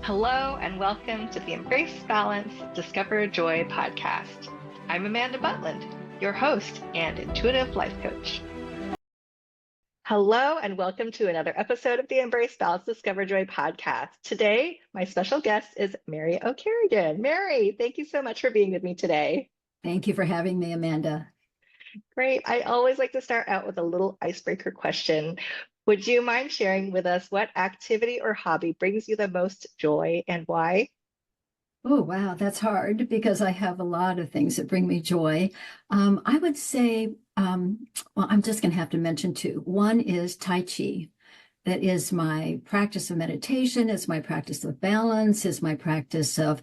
Hello, and welcome to the Embrace Balance, Discover Joy podcast. I'm Amanda Butland, your host and intuitive life coach. Hello, and welcome to another episode of the Embrace Balance, Discover Joy podcast. Today, my special guest is Mary O Kerrigan. Mary, thank you so much for being with me today. Thank you for having me, Amanda. Great. I always like to start out with a little icebreaker question. Would you mind sharing with us what activity or hobby brings you the most joy and why? Oh, wow, that's hard because I have a lot of things that bring me joy. I would say, well, I'm just going to have to mention two. One is Tai Chi. That is my practice of meditation, it's my practice of balance, it's my practice of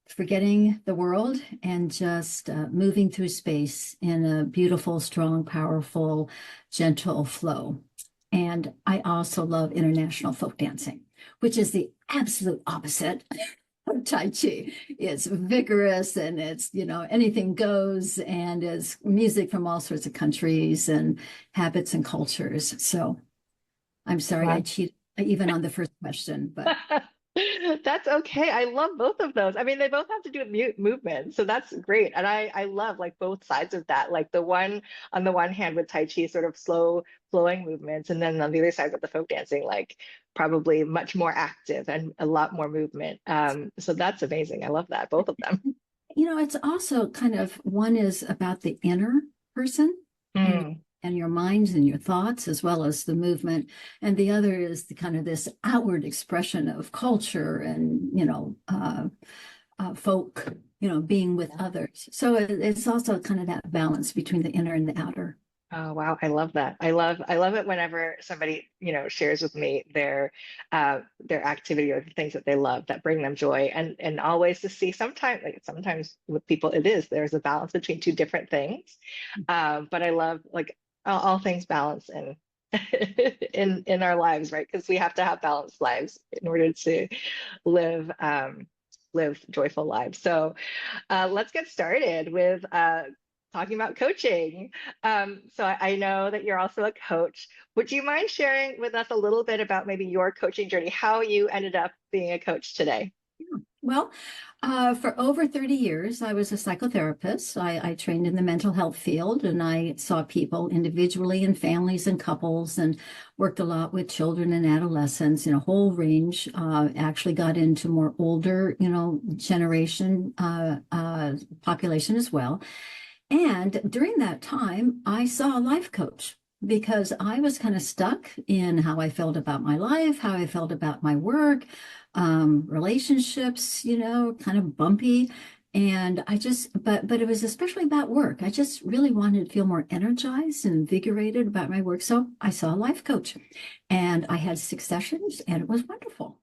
forgetting the world and just moving through space in a beautiful, strong, powerful, gentle flow. And I also love international folk dancing, which is the absolute opposite of Tai Chi. It's vigorous and it's, anything goes, and it's music from all sorts of countries and habits and cultures. So I'm sorry I Wow. cheated even on the first question, but That's okay. I love both of those. I mean, they both have to do with movement, so that's great. And I love like both sides of that. Like the one on the one hand with Tai Chi, sort of slow flowing movements, and then on the other side with the folk dancing, like probably much more active and a lot more movement. So that's amazing. I love that, both of them. it's also kind of, one is about the inner person and Mm. and your minds and your thoughts as well as the movement, and the other is the kind of this outward expression of culture and folk, being with others. So it's also kind of that balance between the inner and the outer. Oh wow, I love that. I love it whenever somebody, shares with me their activity or the things that they love that bring them joy. And always to see sometimes with people there's a balance between two different things. But I love like all things balance in in our lives, right? Because we have to have balanced lives in order to live live joyful lives. So let's get started with talking about coaching. So I know that you're also a coach. Would you mind sharing with us a little bit about maybe your coaching journey, how you ended up being a coach today? Well, for over 30 years, I was a psychotherapist. I trained in the mental health field, and I saw people individually and families and couples, and worked a lot with children and adolescents in a whole range. Actually got into more older, generation population as well. And during that time, I saw a life coach because I was kind of stuck in how I felt about my life, how I felt about my work, relationships, kind of bumpy. And but it was especially about work. I just really wanted to feel more energized and invigorated about my work. So I saw a life coach, and I had 6 sessions, and it was wonderful.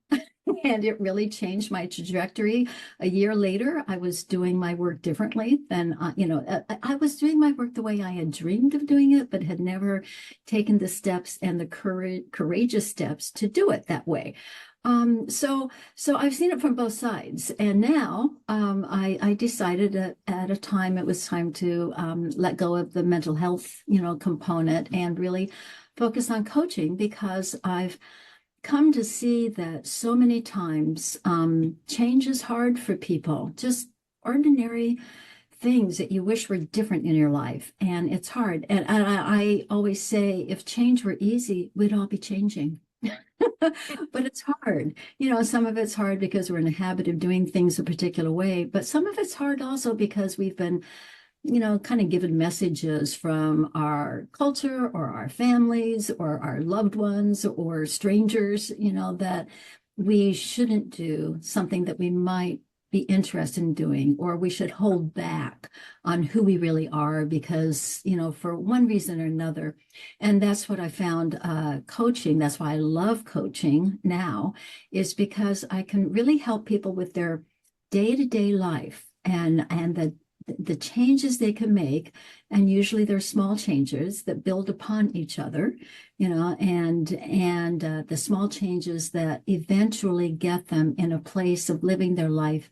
And it really changed my trajectory. A year later, I was doing my work differently than, I was doing my work the way I had dreamed of doing it, but had never taken the steps and the courageous steps to do it that way. So I've seen it from both sides, and now I decided at a time it was time to let go of the mental health, component, and really focus on coaching, because I've come to see that so many times change is hard for people. Just ordinary things that you wish were different in your life, and it's hard. And I always say, if change were easy, we'd all be changing. But it's hard. Some of it's hard because we're in a habit of doing things a particular way, but some of it's hard also because we've been, kind of given messages from our culture or our families or our loved ones or strangers, that we shouldn't do something that we might be interested in doing, or we should hold back on who we really are because, for one reason or another. And that's what I found coaching. That's why I love coaching now, is because I can really help people with their day-to-day life and the changes they can make. And usually they're small changes that build upon each other, and the small changes that eventually get them in a place of living their life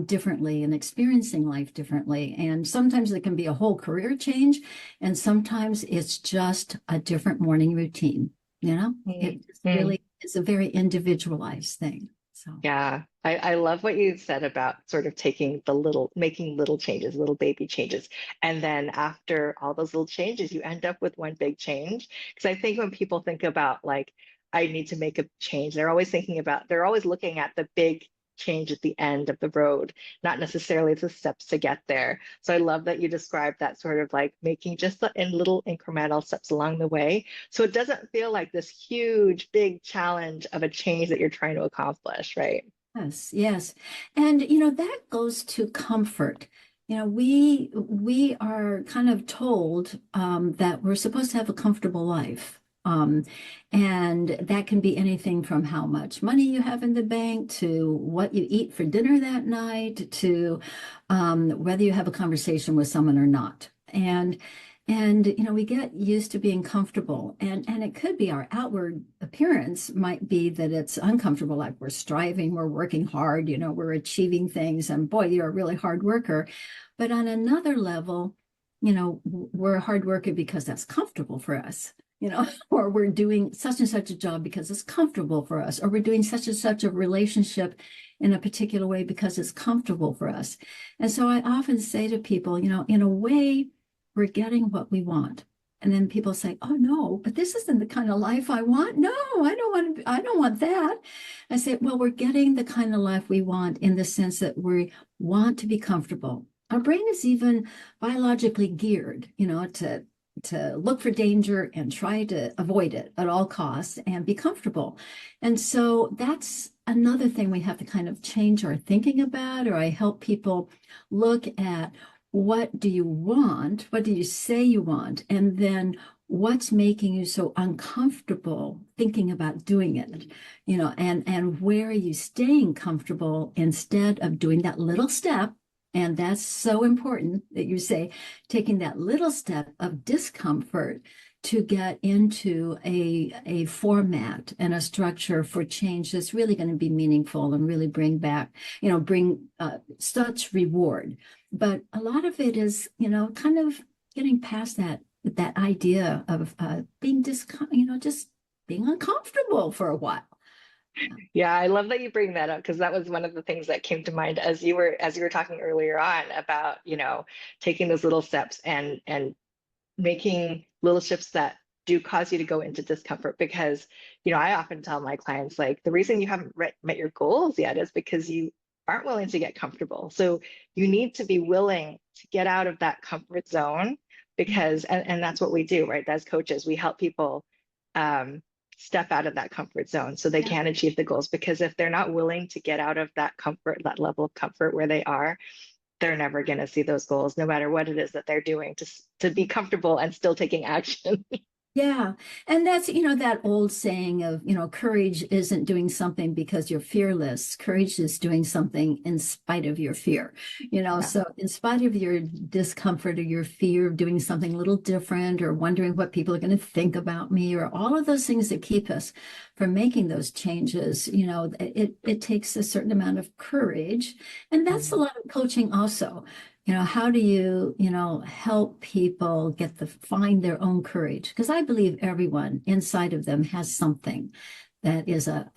differently and experiencing life differently. And sometimes it can be a whole career change, and sometimes it's just a different morning routine. It Mm, just mm. really is a very individualized thing. So, Yeah, I love what you said about sort of taking the little, making little changes, little baby changes. And then after all those little changes, you end up with one big change. Because I think when people think about like, I need to make a change, they're always thinking about, they're always looking at the big change at the end of the road, not necessarily the steps to get there. So I love that you described that sort of like making just the in little incremental steps along the way. So it doesn't feel like this huge, big challenge of a change that you're trying to accomplish, right? yes, yes. And that goes to comfort. We are kind of told that we're supposed to have a comfortable life. And that can be anything from how much money you have in the bank to what you eat for dinner that night to whether you have a conversation with someone or not. And we get used to being comfortable, and it could be our outward appearance might be that it's uncomfortable, like we're striving, we're working hard, we're achieving things, and boy, you're a really hard worker. But on another level, we're a hard worker because that's comfortable for us, or we're doing such and such a job because it's comfortable for us, or we're doing such and such a relationship in a particular way because it's comfortable for us. And so I often say to people, in a way, we're getting what we want. And then people say, "Oh no, but this isn't the kind of life I want." No, I don't want that. I say, "Well, we're getting the kind of life we want in the sense that we want to be comfortable." Our brain is even biologically geared, to look for danger and try to avoid it at all costs and be comfortable. And so that's another thing we have to kind of change our thinking about, or I help people look at what do you want? What do you say you want? And then what's making you so uncomfortable thinking about doing it? And where are you staying comfortable instead of doing that little step? And that's so important that you say taking that little step of discomfort to get into a format and a structure for change that's really going to be meaningful and really bring such reward. But a lot of it is, kind of getting past that idea of being just being uncomfortable for a while. Yeah, I love that you bring that up because that was one of the things that came to mind as you were talking earlier on about, taking those little steps and making little shifts that do cause you to go into discomfort because, I often tell my clients like the reason you haven't met your goals yet is because you aren't willing to get comfortable. So you need to be willing to get out of that comfort zone because and that's what we do, right? As coaches, we help people um, step out of that comfort zone so they Yeah. can achieve the goals because if they're not willing to get out of that comfort, that level of comfort where they are, they're never going to see those goals no matter what it is that they're doing to be comfortable and still taking action. Yeah. And that's, that old saying of, courage isn't doing something because you're fearless. Courage is doing something in spite of your fear. Yeah. So in spite of your discomfort or your fear of doing something a little different or wondering what people are going to think about me or all of those things that keep us from making those changes, it takes a certain amount of courage. And that's a lot of coaching also. How do you, help people find their own courage? Because I believe everyone inside of them has something that is a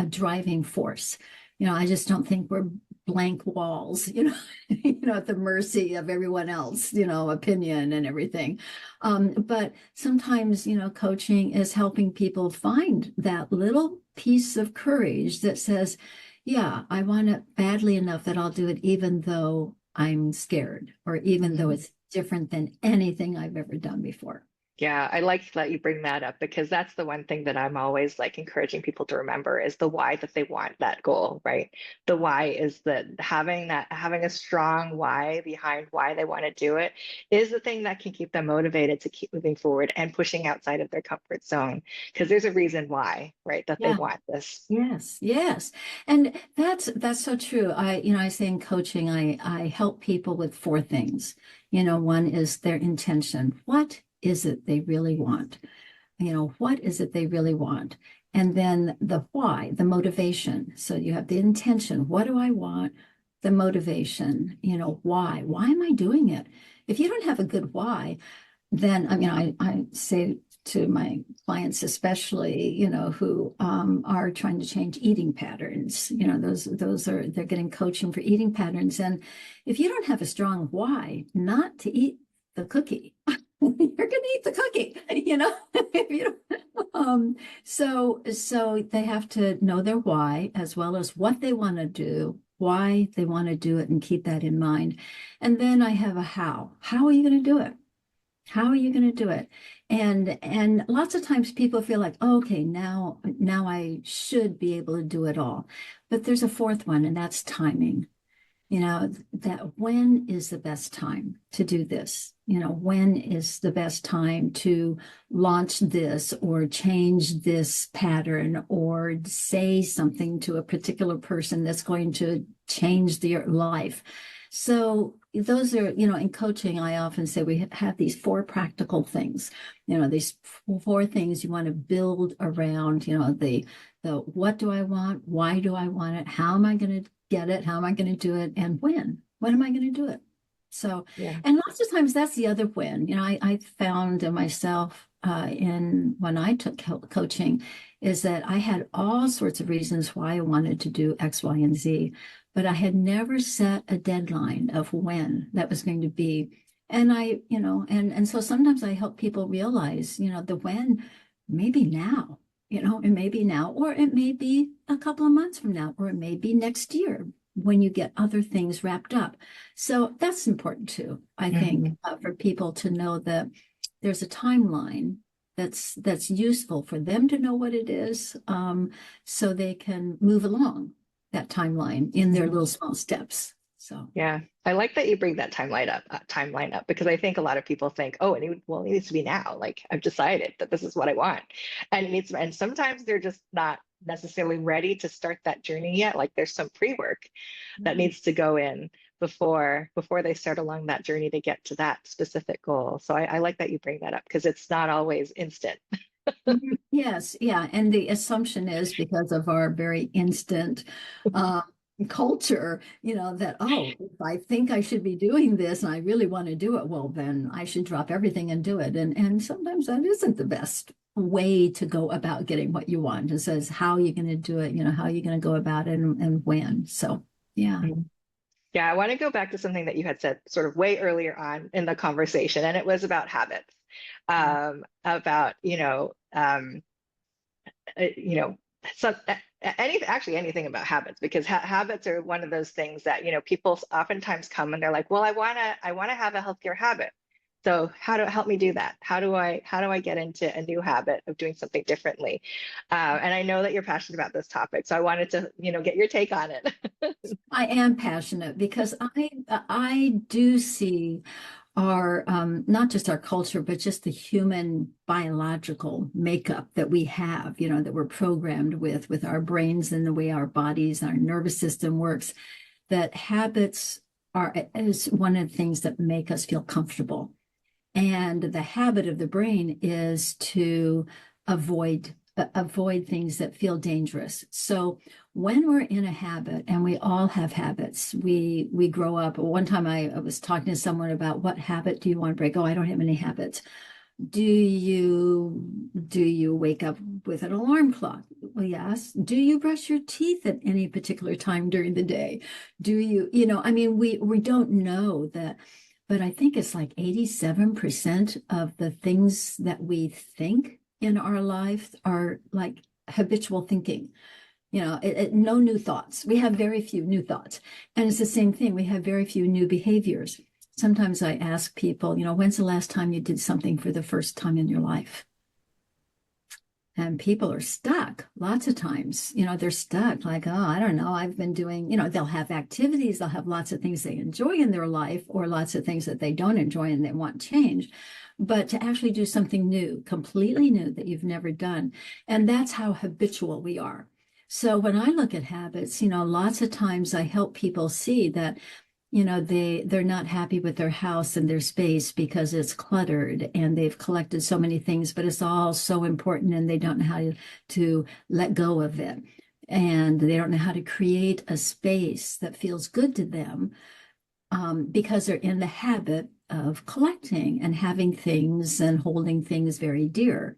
driving force. I just don't think we're blank walls, at the mercy of everyone else, opinion and everything. But sometimes, coaching is helping people find that little piece of courage that says, yeah, I want it badly enough that I'll do it even though I'm scared or even though it's different than anything I've ever done before. Yeah, I like that you bring that up because that's the one thing that I'm always like encouraging people to remember is the why that they want that goal, right? The why is that having a strong why behind why they want to do it is the thing that can keep them motivated to keep moving forward and pushing outside of their comfort zone because there's a reason why, right, that they Yeah. want this. Yes, yes. And that's so true. I say in coaching, I help people with four things. One is their intention. What is it they really want? What is it they really want? And then the why, the motivation. So you have the intention. What do I want? The motivation, why? Why am I doing it? If you don't have a good why, then I say to my clients, especially, who are trying to change eating patterns. They're getting coaching for eating patterns. And if you don't have a strong why not to eat the cookie, you're going to eat the cookie, if you don't, so they have to know their why as well as what they want to do, why they want to do it, and keep that in mind. And then I have a how. How are you going to do it? How are you going to do it? And lots of times people feel like, oh, okay, now I should be able to do it all. But there's a fourth one, and that's timing. That when is the best time to do this? When is the best time to launch this or change this pattern or say something to a particular person that's going to change their life? So those are, in coaching, I often say we have these four practical things, these four things you want to build around, the what do I want? Why do I want it? How am I going to get it? How am I going to do it? And when am I going to do it? So, Yeah. and lots of times that's the other when, I found in myself when I took coaching is that I had all sorts of reasons why I wanted to do X, Y, and Z, but I had never set a deadline of when that was going to be. And and so sometimes I help people realize, the when, maybe now. It may be now, or it may be a couple of months from now, or it may be next year when you get other things wrapped up. So that's important too, I think, for people to know that there's a timeline that's useful for them to know what it is, so they can move along that timeline in their little small steps. So Yeah, I like that you bring that timeline up because I think a lot of people think, oh, it needs to be now. Like I've decided that this is what I want, and and sometimes they're just not necessarily ready to start that journey yet. Like there's some pre-work that needs to go in before they start along that journey to get to that specific goal. So I like that you bring that up because it's not always instant. Yes, yeah. And the assumption is because of our very instant culture, that, oh, if I think I should be doing this and I really want to do it, well, then I should drop everything and do it. And sometimes that isn't the best way to go about getting what you want. It says, how are you going to do it? How are you going to go about it and when? So, yeah. Mhm. Yeah, I want to go back to something that you had said sort of way earlier on in the conversation, and it was about habits, about some anything about habits because habits are one of those things that people oftentimes come and they're like, well, I want to have a healthier habit, so how do help me do that? How do I get into a new habit of doing something differently? And I know that you're passionate about this topic, so I wanted to get your take on it. I am passionate because I do see our not just our culture, but just the human biological makeup that we have, that we're programmed with our brains and the way our bodies, our nervous system works, that habits is one of the things that make us feel comfortable. And the habit of the brain is to avoid things that feel dangerous. So when we're in a habit, and we all have habits, we grow up. One time I was talking to someone about what habit do you want to break? Oh, I don't have any habits. Do you wake up with an alarm clock? Well, yes. Do you brush your teeth at any particular time during the day? Do you, I mean, we don't know that, but I think it's like 87% of the things that we think in our life are like habitual thinking. No new thoughts. We have very few new thoughts. And it's the same thing. We have very few new behaviors. Sometimes I ask people, when's the last time you did something for the first time in your life? And people are stuck lots of times. They're stuck like, oh, I don't know. I've been doing, they'll have activities, they'll have lots of things they enjoy in their life or lots of things that they don't enjoy and they want change. But to actually do something new, completely new that you've never done. And that's how habitual we are. So when I look at habits, lots of times I help people see that they're not happy with their house and their space because it's cluttered and they've collected so many things, but it's all so important and they don't know how to let go of it. And they don't know how to create a space that feels good to them, because they're in the habit of collecting and having things and holding things very dear.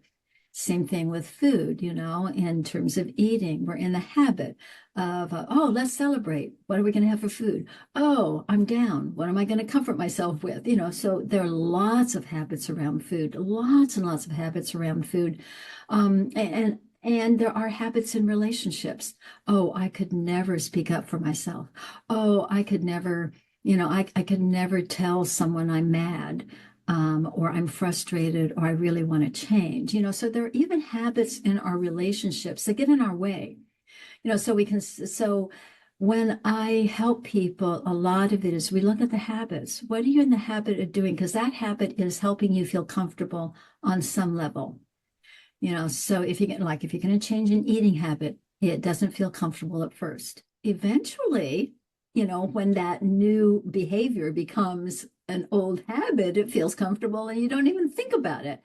Same thing with food, in terms of eating. We're in the habit of, oh, let's celebrate. What are we going to have for food? Oh, I'm down. What am I going to comfort myself with? So there are lots of habits around food, lots and lots of habits around food. And there are habits in relationships. Oh, I could never speak up for myself. Oh, I could never, I could never tell someone I'm mad, or I'm frustrated, or I really want to change. So there are even habits in our relationships that get in our way. So when I help people, a lot of it is we look at the habits. What are you in the habit of doing? Because that habit is helping you feel comfortable on some level. So if you're going to change an eating habit, it doesn't feel comfortable at first. Eventually, when that new behavior becomes an old habit, it feels comfortable and you don't even think about it.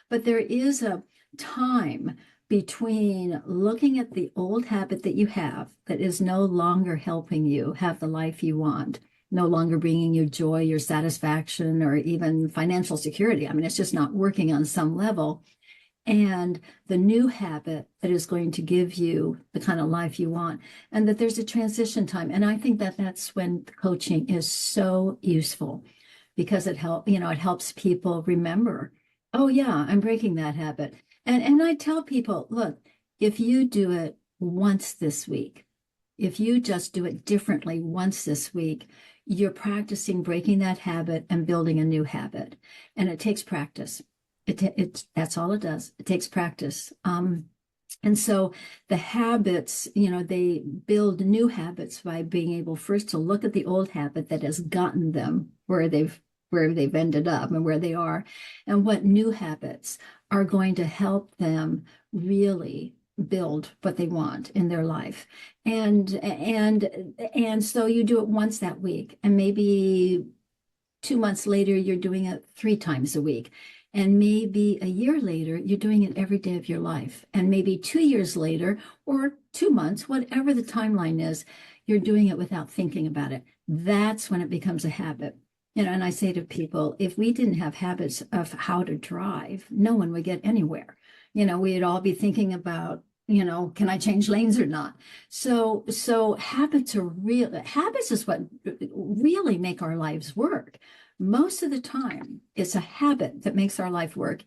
But there is a time between looking at the old habit that you have that is no longer helping you have the life you want, no longer bringing you joy or satisfaction or even financial security. I mean, it's just not working on some level. And the new habit that is going to give you the kind of life you want, and that there's a transition time. And I think that that's when coaching is so useful, because it helps people remember, oh yeah, I'm breaking that habit. And I tell people, look, if you do it once this week, if you just do it differently once this week, you're practicing breaking that habit and building a new habit. And it takes practice. That's all it does. It takes practice. And so the habits, they build new habits by being able first to look at the old habit that has gotten them where they've ended up and where they are, and what new habits are going to help them really build what they want in their life. And so you do it once that week, and maybe 2 months later, you're doing it 3 times a week. And maybe a year later, you're doing it every day of your life. And maybe 2 years later, or 2 months, whatever the timeline is, you're doing it without thinking about it. That's when it becomes a habit. And I say to people, if we didn't have habits of how to drive, no one would get anywhere. We'd all be thinking about, can I change lanes or not? So habits are real. Habits is what really make our lives work. Most of the time, it's a habit that makes our life work,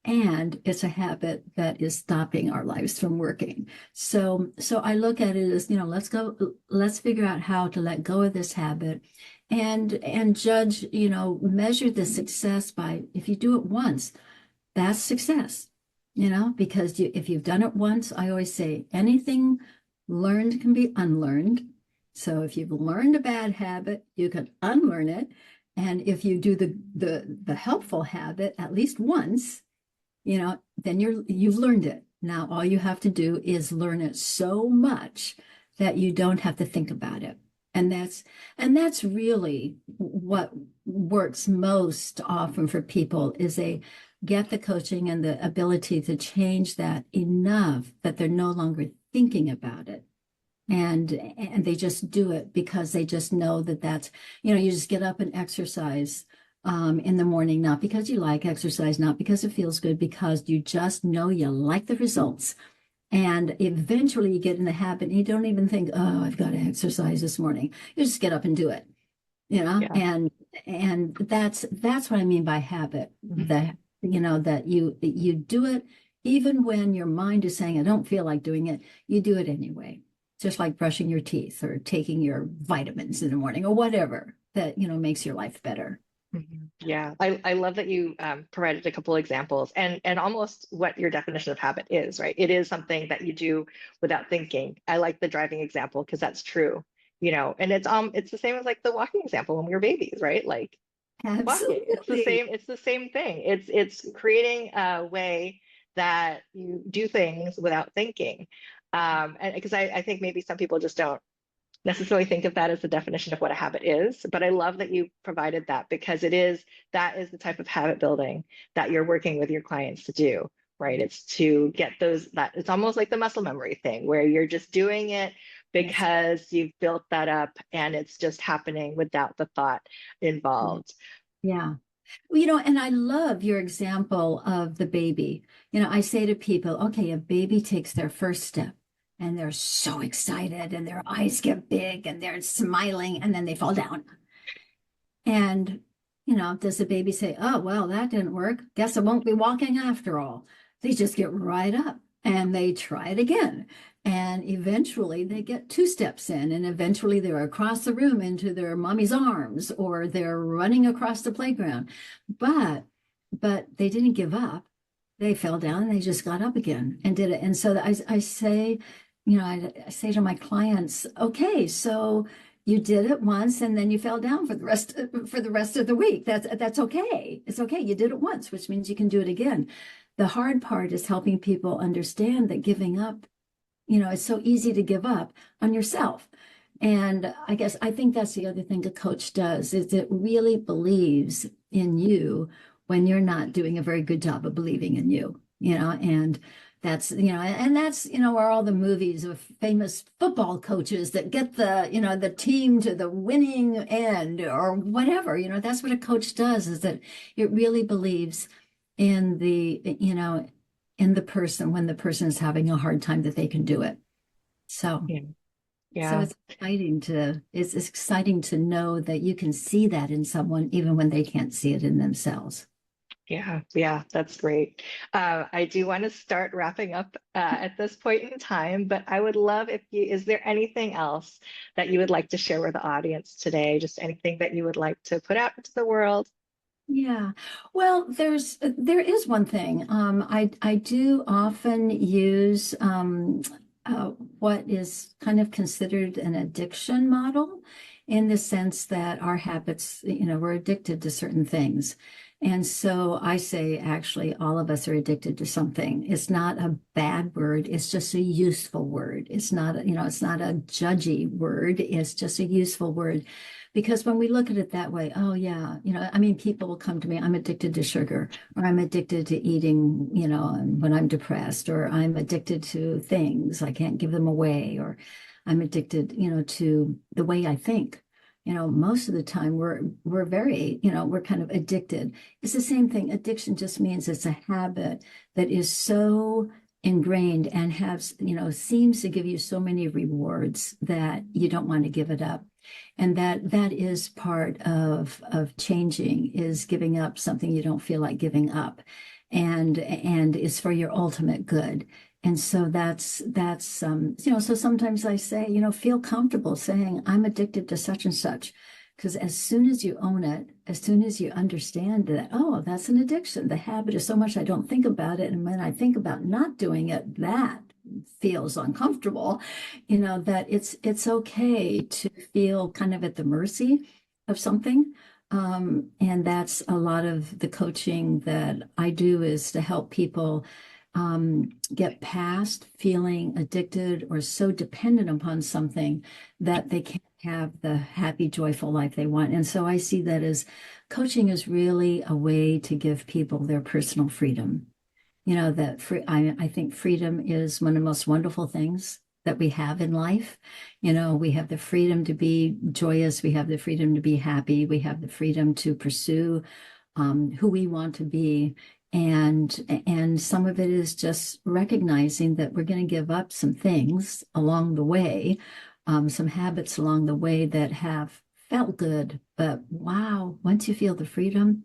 and it's a habit that is stopping our lives from working. So I look at it as, let's figure out how to let go of this habit, and judge, measure the success by, if you do it once, that's success, because if you've done it once, I always say anything learned can be unlearned. So if you've learned a bad habit, you can unlearn it. And if you do the helpful habit at least once, then you've learned it. Now all you have to do is learn it so much that you don't have to think about it. And that's really what works most often for people, is they get the coaching and the ability to change that enough that they're no longer thinking about it. And they just do it because they just know that that's, you just get up and exercise in the morning, not because you like exercise, not because it feels good, because you just know you like the results. And eventually you get in the habit and you don't even think, oh, I've got to exercise this morning. You just get up and do it, Yeah. and that's what I mean by habit. That, that you do it even when your mind is saying, I don't feel like doing it, you do it anyway. Just like brushing your teeth or taking your vitamins in the morning or whatever that, makes your life better. Yeah, I love that you provided a couple examples, and almost what your definition of habit is, right? It is something that you do without thinking. I like the driving example because that's true, and it's the same as like the walking example when we were babies, right? Like walking, Absolutely. it's the same thing. It's creating a way that you do things without thinking. And because I think maybe some people just don't necessarily think of that as the definition of what a habit is, but I love that you provided that, because that is the type of habit building that you're working with your clients to do, right? It's to get that it's almost like the muscle memory thing where you're just doing it Yes. because you've built that up and it's just happening without the thought Yeah. involved. Yeah. Well, and I love your example of the baby. I say to people, okay, a baby takes their first step and they're so excited and their eyes get big and they're smiling and then they fall down. And, does the baby say, oh, well, that didn't work. Guess I won't be walking after all. They just get right up and they try it again. And eventually they get two steps in, and eventually they're across the room into their mommy's arms, or they're running across the playground. But they didn't give up. They fell down and they just got up again and did it. And so I say, I say to my clients, okay, so you did it once and then you fell down for the rest of the week. That's okay. It's okay. You did it once, which means you can do it again. The hard part is helping people understand that giving up, it's so easy to give up on yourself. And I think that's the other thing a coach does, is it really believes in you when you're not doing a very good job of believing in you, and that's where all the movies of famous football coaches that get the team to the winning end or whatever, that's what a coach does, is that it really believes in in the person when the person is having a hard time, that they can do it. So, Yeah. so Yeah. it's exciting to know that you can see that in someone even when they can't see it in themselves. Yeah, yeah, that's great. I do want to start wrapping up at this point in time, but I would love if is there anything else that you would like to share with the audience today? Just anything that you would like to put out into the world? Yeah. Well, there is one thing. I do often use what is kind of considered an addiction model, in the sense that our habits, we're addicted to certain things. And so I say, actually, all of us are addicted to something. It's not a bad word. It's just a useful word. It's not a judgy word. It's just a useful word. Because when we look at it that way, oh yeah, I mean, people will come to me, I'm addicted to sugar, or I'm addicted to eating, when I'm depressed, or I'm addicted to things, I can't give them away, or I'm addicted, to the way I think. Most of the time we're very, we're kind of addicted. It's the same thing. Addiction just means it's a habit that is so ingrained and has, seems to give you so many rewards that you don't want to give it up. And that is part of changing, is giving up something you don't feel like giving up, and is for your ultimate good. And so so sometimes I say, feel comfortable saying I'm addicted to such and such. Because as soon as you own it, as soon as you understand that, oh, that's an addiction, the habit is so much I don't think about it. And when I think about not doing it, that feels uncomfortable, that it's okay to feel kind of at the mercy of something. And that's a lot of the coaching that I do, is to help people get past feeling addicted or so dependent upon something that they can't have the happy, joyful life they want. And so I see that as coaching is really a way to give people their personal freedom. I think freedom is one of the most wonderful things that we have in life. We have the freedom to be joyous, we have the freedom to be happy, we have the freedom to pursue who we want to be. And some of it is just recognizing that we're going to give up some things along the way, some habits along the way that have felt good. But wow, once you feel the freedom,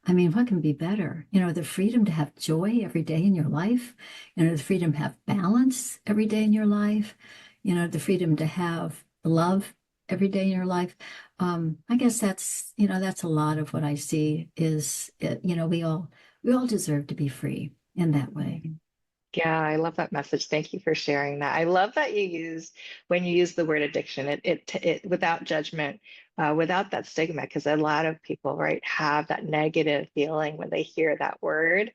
I mean, what can be better? The freedom to have joy every day in your life, the freedom to have balance every day in your life, the freedom to have love every day in your life. I guess that's a lot of what I see is, we all deserve to be free in that way. Yeah, I love that message. Thank you for sharing that. I love that when you use the word addiction, it without judgment, without that stigma, because a lot of people, right, have that negative feeling when they hear that word.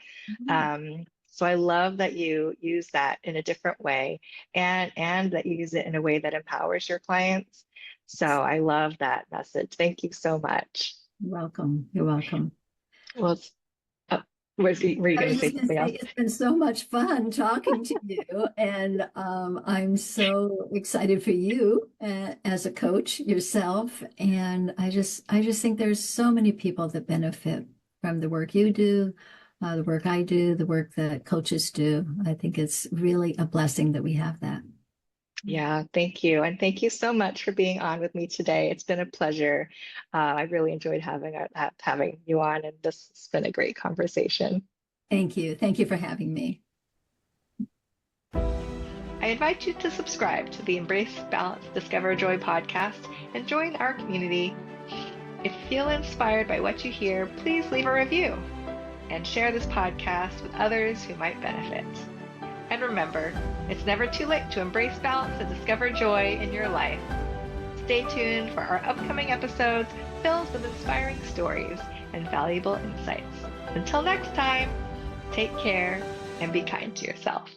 So I love that you use that in a different way, and that you use it in a way that empowers your clients. So I love that message. Thank you so much. You're welcome. You're welcome. Well, uh, were you I going was to just say going to something say, else? it's been so much fun talking to you, and I'm so excited for you as a coach yourself. And I just think there's so many people that benefit from the work you do, the work I do, the work that coaches do. I think it's really a blessing that we have that. Yeah, thank you. And thank you so much for being on with me today. It's been a pleasure. I really enjoyed having you on, and this has been a great conversation. Thank you. Thank you for having me. I invite you to subscribe to the Embrace Balance Discover Joy podcast and join our community. If you feel inspired by what you hear, please leave a review and share this podcast with others who might benefit. And remember, it's never too late to embrace balance and discover joy in your life. Stay tuned for our upcoming episodes filled with inspiring stories and valuable insights. Until next time, take care and be kind to yourself.